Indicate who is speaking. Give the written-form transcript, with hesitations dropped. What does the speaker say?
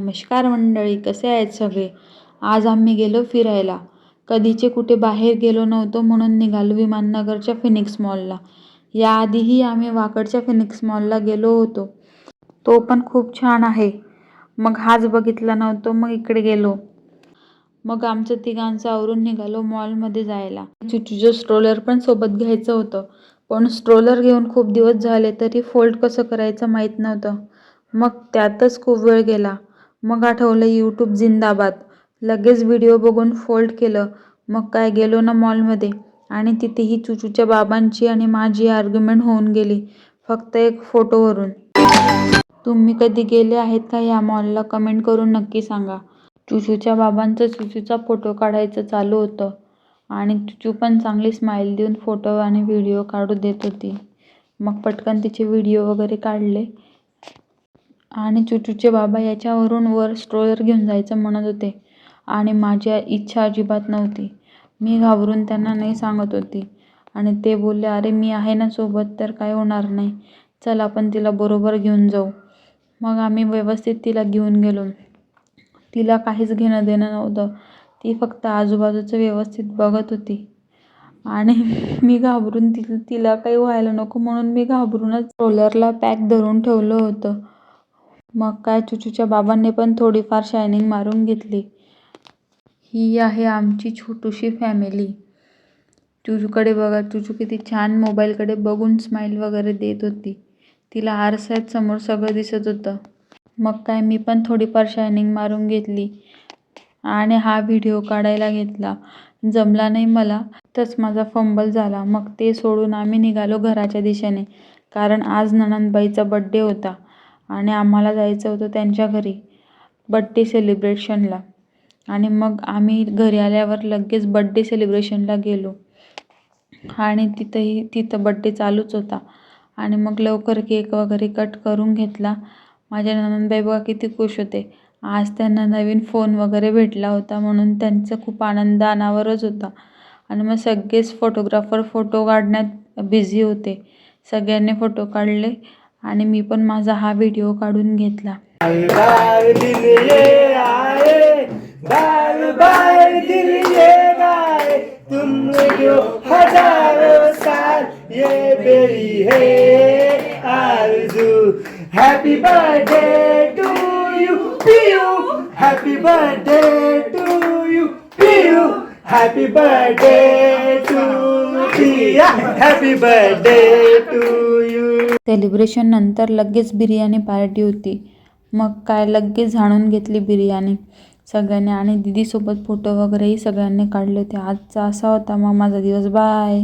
Speaker 1: नमस्कार मंडळी, कसे आहेत सगळे? आज आम्ही गेलो फिरायला. कधीचे कुठे बाहेर गेलो नव्हतो म्हणून निघालो विमाननगरच्या फिनिक्स मॉलला. याआधीही आम्ही वाकडच्या फिनिक्स मॉलला गेलो होतो. तो पण खूप छान आहे. मग हाच बघितला नव्हतो, मग इकडे गेलो. मग आमचं तिघांचं आवरून निघालो मॉलमध्ये जायला. चिचूचं स्ट्रोलर पण सोबत घ्यायचं होतं, पण स्ट्रोलर घेऊन खूप दिवस झाले तरी फोल्ड कसं करायचं माहीत नव्हतं. मग त्यातच खूप वेळ गेला. मग आठवलं यूट्यूब जिंदाबाद. लगेच व्हिडिओ बघून फोल्ड केलं. मग काय गेलो ना मॉलमध्ये, आणि तिथेही चुचूच्या बाबांची आणि माझी आर्ग्युमेंट होऊन गेली, फक्त एक फोटोवरून. तुम्ही कधी गेले आहेत का या मॉलला? कमेंट करून नक्की सांगा. चुचूच्या बाबांचं चुचूचा फोटो काढायचं चालू होतं आणि चुचू पण चांगली स्माईल देऊन फोटो आणि व्हिडिओ काढू देत होती. मग पटकन तिचे व्हिडिओ वगैरे काढले आणि चुचूचे बाबा याच्यावरून वर स्ट्रोलर घेऊन जायचं म्हणत होते आणि माझी इच्छा अजिबात नव्हती. मी घाबरून त्यांना नाही सांगत होती आणि ते बोलले, अरे मी आहे ना सोबत, तर काय होणार नाही, चल आपण तिला बरोबर घेऊन जाऊ. मग आम्ही व्यवस्थित तिला घेऊन गेलो. तिला काहीच घेणं देणं नव्हतं. ती फक्त आजूबाजूचं व्यवस्थित बघत होती आणि मी घाबरून तिला काही व्हायला नको म्हणून मी घाबरूनच स्ट्रोलरला पॅक धरून ठेवलं होतं. मग काय चुचूच्या बाबांनी पण थोडीफार शायनिंग मारून घेतली. ही आहे आमची छोटूशी फॅमिली. चुचूकडे बघा, चुचू किती छान मोबाईलकडे बघून स्माईल वगैरे देत होती. तिला आरशात समोर सगळं दिसत होतं. मग काय मी पण थोडीफार शायनिंग मारून घेतली आणि हा व्हिडिओ काढायला घेतला. जमला नाही मला, तच माझा फंबल झाला. मग ते सोडून आम्ही निघालो घराच्या दिशेने, कारण आज नणंदबाईचा बड्डे होता आणि आम्हाला जायचं होतं त्यांच्या घरी बड्डे सेलिब्रेशनला. आणि मग आम्ही घरी आल्यावर लगेच बड्डे सेलिब्रेशनला गेलो आणि तिथं बड्डे चालूच होता. आणि मग लवकर केक वगैरे कट करून घेतला. माझ्या नणंदबाई बघा किती खुश होते. आज त्यांना नवीन फोन वगैरे भेटला होता म्हणून त्यांचा खूप आनंद अनावरच होता. आणि मग सगळेच फोटोग्राफर फोटो काढण्यात बिझी होते. सगळ्यांनी फोटो काढले आणि मी पण माझा हा व्हिडिओ काढून घेतला.
Speaker 2: Happy birthday to you, Piyu. Happy birthday to you, Piyu. Happy birthday to Piya. Happy birthday to you.
Speaker 1: Celebration नंतर लगेच बिर्याणी पार्टी होती. मग काय लगेच झाडून घेतली बिर्याणी सगळ्यांनी आणि दीदीसोबत फोटो वगैरेही सगळ्यांनी काढले होते. आजचा असा होता मग माझा दिवस. बाय.